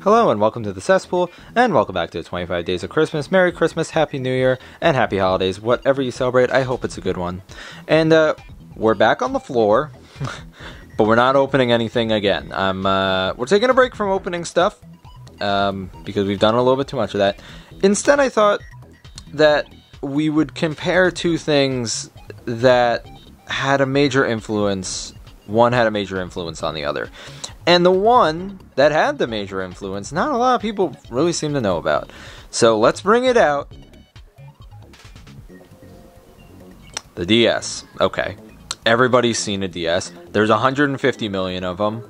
Hello and welcome to the Cesspool, and welcome back to 25 Days of Christmas. Merry Christmas, Happy New Year, and Happy Holidays. Whatever you celebrate, I hope it's a good one. And we're back on the floor, but we're not opening anything again. We're taking a break from opening stuff, because we've done a little bit too much of that. Instead, I thought that we would compare two things that had a major influence. One had a major influence on the other. And the one that had the major influence, not a lot of people really seem to know about. So let's bring it out. The DS. Okay. Everybody's seen a DS. There's 150 million of them.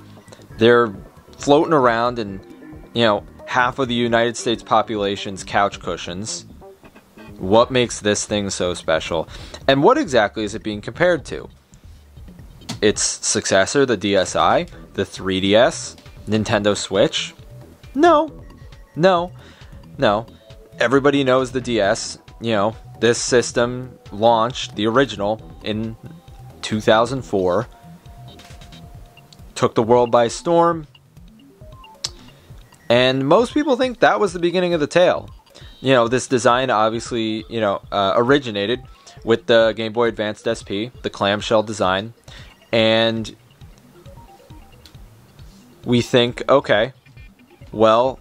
They're floating around in, half of the United States population's couch cushions. What makes this thing so special? And what exactly is it being compared to? Its successor, the DSi, the 3DS, Nintendo Switch? No. Everybody knows the DS. This system launched, the original, in 2004. Took the world by storm. And most people think that was the beginning of the tale. This design obviously, originated with the Game Boy Advance SP, the clamshell design. And we think, okay, well,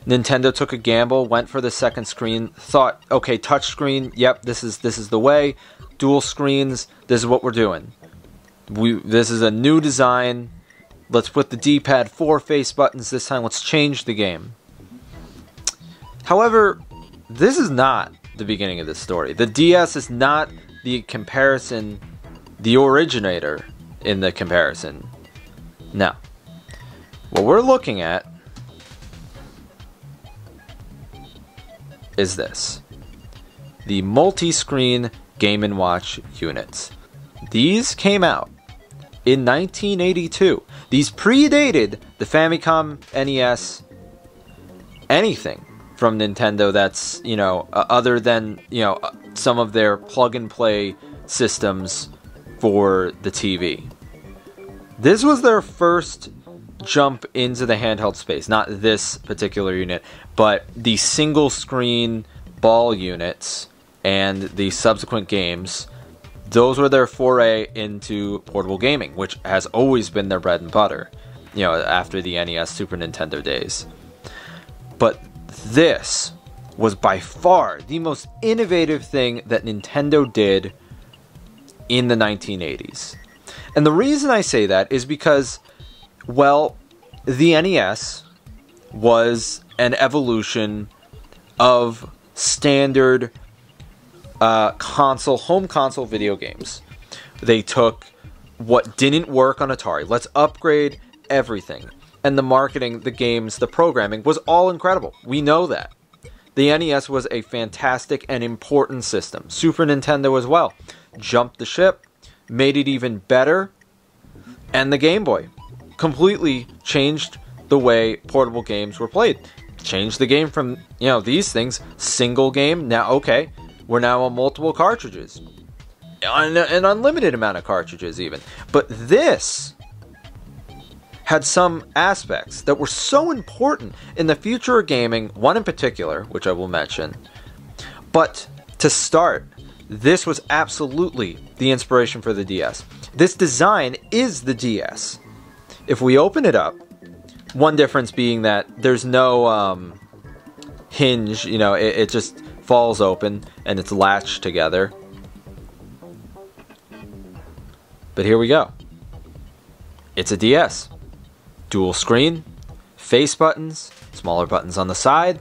Nintendo took a gamble, went for the second screen, thought, okay, touchscreen, yep, this is the way. Dual screens, this is what we're doing. This is a new design. Let's put the D-pad 4 face buttons this time. Let's change the game. However, this is not the beginning of the story. The DS is not the comparison, the originator in the comparison. No. What we're looking at is this. The multi-screen Game & Watch units. These came out in 1982. These predated the Famicom, NES, anything from Nintendo that's, other than, some of their plug-and-play systems for the TV. This was their first jump into the handheld space. Not this particular unit, but the single screen ball units and the subsequent games. Those were their foray into portable gaming, which has always been their bread and butter, after the NES, Super Nintendo days. But this was by far the most innovative thing that Nintendo did in the 1980s. And the reason I say that is because, well, the NES was an evolution of standard home console video games. They took what didn't work on Atari. Let's upgrade everything. And the marketing, the games, the programming was all incredible. We know that. The NES was a fantastic and important system. Super Nintendo as well. Jumped the ship, made it even better. And the Game Boy completely changed the way portable games were played. Changed the game from, these things, single game. Now, okay, we're now on multiple cartridges. An unlimited amount of cartridges even. But this had some aspects that were so important in the future of gaming, one in particular, which I will mention. But to start, this was absolutely the inspiration for the DS. This design is the DS. If we open it up, one difference being that there's no hinge, it just falls open and it's latched together. But here we go. It's a DS. Dual screen, face buttons, smaller buttons on the side.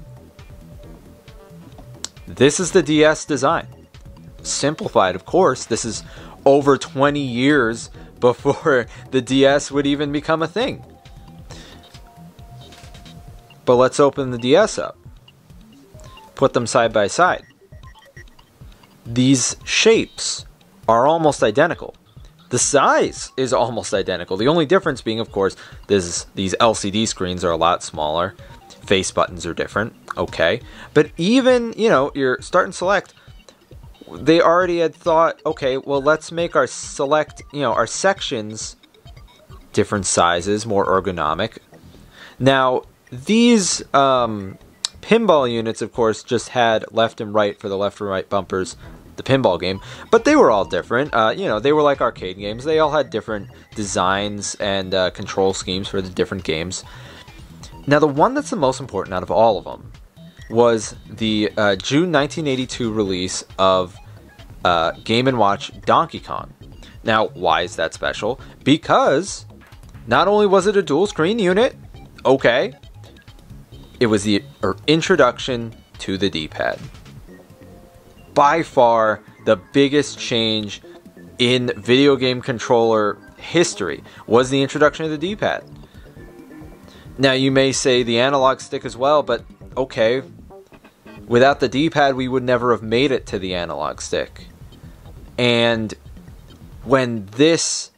This is the DS design. Simplified, of course. This is over 20 years before the DS would even become a thing. But let's open the DS up. Put them side by side. These shapes are almost identical. The size is almost identical. The only difference being, of course, these LCD screens are a lot smaller. Face buttons are different. Okay. But even, your start and select, they already had thought, okay, well, let's make our select, our sections different sizes, more ergonomic. Now, these pinball units, of course, just had left and right for the left and right bumpers, the pinball game, but they were all different. You know, they were like arcade games. They all had different designs and control schemes for the different games. Now, the one that's the most important out of all of them was the June 1982 release of Game & Watch Donkey Kong. Now, why is that special? Because not only was it a dual screen unit, okay, it was the introduction to the D-pad. By far the biggest change in video game controller history was the introduction of the D-pad. Now, you may say the analog stick as well, but okay, without the D-pad we would never have made it to the analog stick. And when this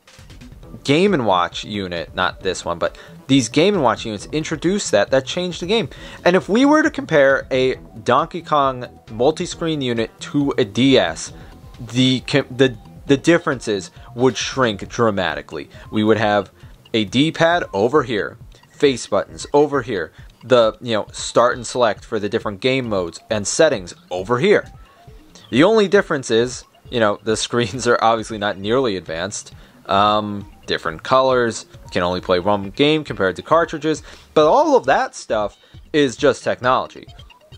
Game & Watch unit, not this one, but these Game & Watch units introduced that changed the game. And if we were to compare a Donkey Kong multi-screen unit to a DS, the differences would shrink dramatically. We would have a D-pad over here, face buttons over here, the start and select for the different game modes and settings over here. The only difference is, the screens are obviously not nearly advanced. Different colors, can only play one game compared to cartridges, but all of that stuff is just technology.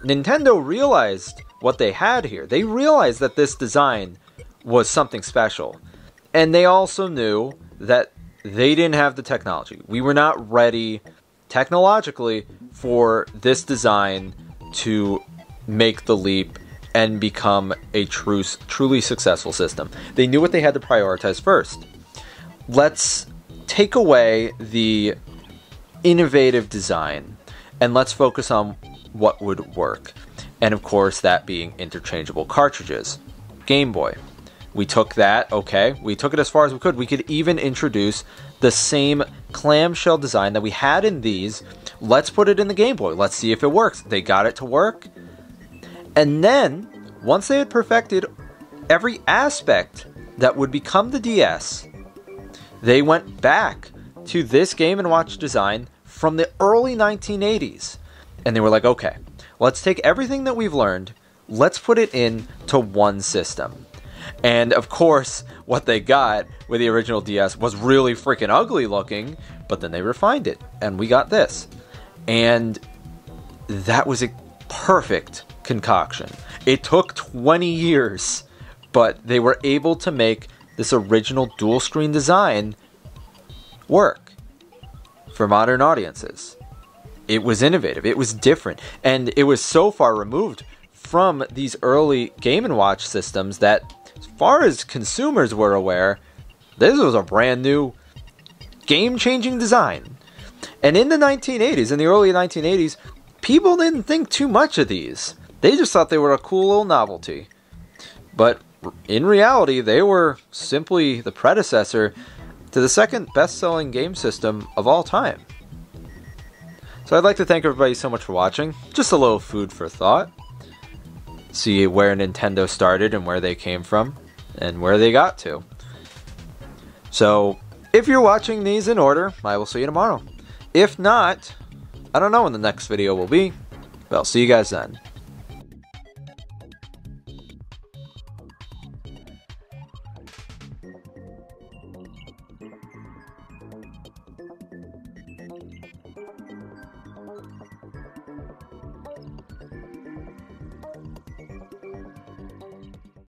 Nintendo realized what they had here. They realized that this design was something special. And they also knew that they didn't have the technology. We were not ready technologically for this design to make the leap and become a truly successful system. They knew what they had to prioritize first. Let's take away the innovative design and let's focus on what would work. And of course, that being interchangeable cartridges. Game Boy. We took that, okay, we took it as far as we could. We could even introduce the same clamshell design that we had in these. Let's put it in the Game Boy. Let's see if it works. They got it to work. And then, once they had perfected every aspect that would become the DS, they went back to this Game & Watch design from the early 1980s. And they were like, okay, let's take everything that we've learned, let's put it into one system. And of course, what they got with the original DS was really freaking ugly looking, but then they refined it, and we got this. And that was a perfect concoction. It took 20 years, but they were able to make this original dual screen design work for modern audiences. It was innovative, it was different, and it was so far removed from these early Game & Watch systems that, as far as consumers were aware, this was a brand new game-changing design. And in the 1980s, in the early 1980s, people didn't think too much of these. They just thought they were a cool little novelty. But in reality, they were simply the predecessor to the second best-selling game system of all time. So I'd like to thank everybody so much for watching. Just a little food for thought. See where Nintendo started and where they came from and where they got to. So if you're watching these in order, I will see you tomorrow. If not, I don't know when the next video will be, but I'll see you guys then.